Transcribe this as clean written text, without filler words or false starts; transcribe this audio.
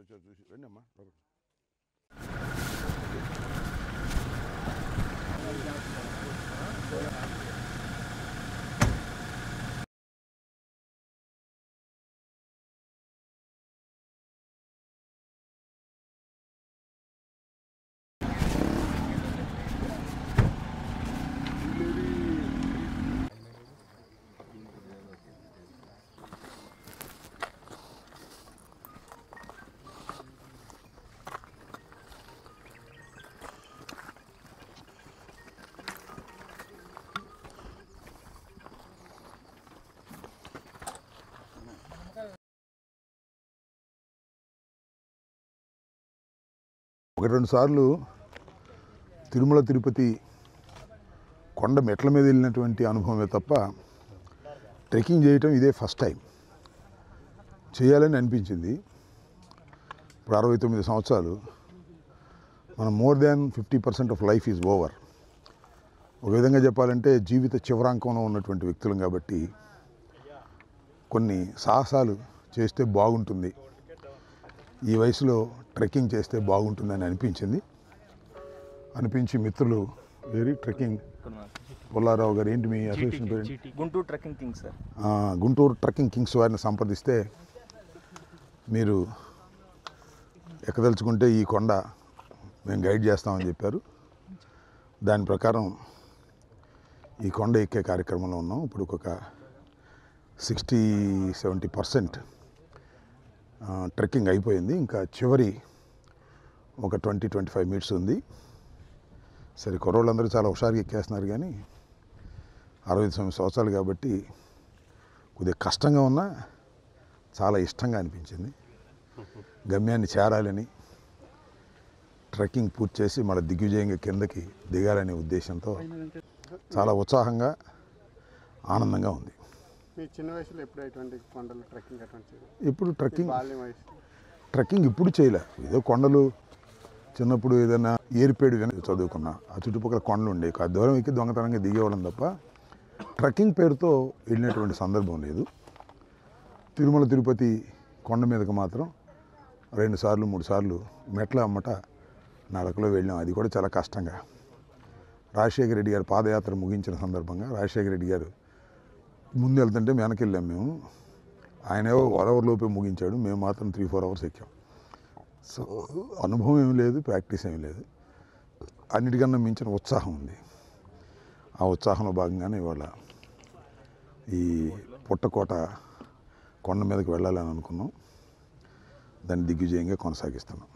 వచ్చారు చూసి రండి అమ్మా లోపలికి. ఒకటి రెండు సార్లు తిరుమల తిరుపతి కొండ మెట్ల మీద వెళ్ళినటువంటి అనుభవమే తప్ప ట్రెక్కింగ్ చేయటం ఇదే ఫస్ట్ టైం. చేయాలని అనిపించింది. ఇప్పుడు 69 సంవత్సరాలు, మనం more than 50% of life is over. ఒక విధంగా చెప్పాలంటే జీవిత చివరాంకంలో ఉన్నటువంటి వ్యక్తులం కాబట్టి కొన్ని సాహసాలు చేస్తే బాగుంటుంది, ఈ వయసులో ట్రెక్కింగ్ చేస్తే బాగుంటుందని అనిపించి మిత్రులు వేరి ట్రెక్కింగ్ పుల్లారావు గారు, ఏంటి మీ అసోసియేషన్ పేరు? Guntur trekking Kings sir. Guntur trekking Kings వారిని సంప్రదిస్తే మీరు ఎక్కదలుచుకుంటే ఈ కొండ మేము గైడ్ చేస్తామని చెప్పారు. దాని ప్రకారం ఈ కొండ ఎక్కే కార్యక్రమంలో ఉన్నాం. ఇప్పుడు ఒక 60-70% ట్రెక్కింగ్ అయిపోయింది. ఇంకా చివరి ఒక 20-25 మినిట్స్ ఉంది. సరే, కుర్రోళ్ళందరూ చాలా హుషారుగా ఎక్కేస్తున్నారు, కానీ 69 సంవత్సరాలు కాబట్టి కొద్దిగా కష్టంగా ఉన్నా చాలా ఇష్టంగా అనిపించింది. గమ్యాన్ని చేరాలని, ట్రెక్కింగ్ పూర్తి చేసి మళ్ళీ దిగ్విజయంగా కిందకి దిగాలనే ఉద్దేశంతో చాలా ఉత్సాహంగా ఆనందంగా ఉంది. చిన్న వయసులో ఎప్పుడు ఎటువంటి కొండలు ట్రెక్కింగ్ ఇప్పుడు ట్రెక్కింగ్ ఇప్పుడు చేయలే. ఏదో కొండలు చిన్నప్పుడు ఏదైనా ఏరిపేడు చదువుకున్నా, ఆ చుట్టుపక్కల కొండలు ఉండే ఆ దూరం ఎక్కి దొంగతనంగా దిగేవాళ్ళం తప్ప ట్రెక్కింగ్ పేరుతో వెళ్ళినటువంటి సందర్భం లేదు. తిరుమల తిరుపతి కొండ మీదకి మాత్రం 2 సార్లు 3 సార్లు మెట్ల అమ్మట నడకలో వెళ్ళాం. అది కూడా చాలా కష్టంగా. రాజశేఖర రెడ్డి గారు పాదయాత్ర ముగించిన సందర్భంగా రాజశేఖర రెడ్డి గారు ముందు వెళ్తుంటే వెనక్కి వెళ్ళాం మేము. ఆయన 1 అవర్ లోపే ముగించాడు, మేము మాత్రం 3-4 అవర్స్ ఎక్కాం. సో అనుభవం ఏమి లేదు, ప్రాక్టీస్ ఏమి లేదు, అన్నిటికన్నా మించిన ఉత్సాహం ఉంది. ఆ ఉత్సాహంలో భాగంగానే ఇవాళ ఈ పుట్టకోట కొండ మీదకి వెళ్ళాలని అనుకున్నాం. దాన్ని దిగ్విజయంగా కొనసాగిస్తున్నాం.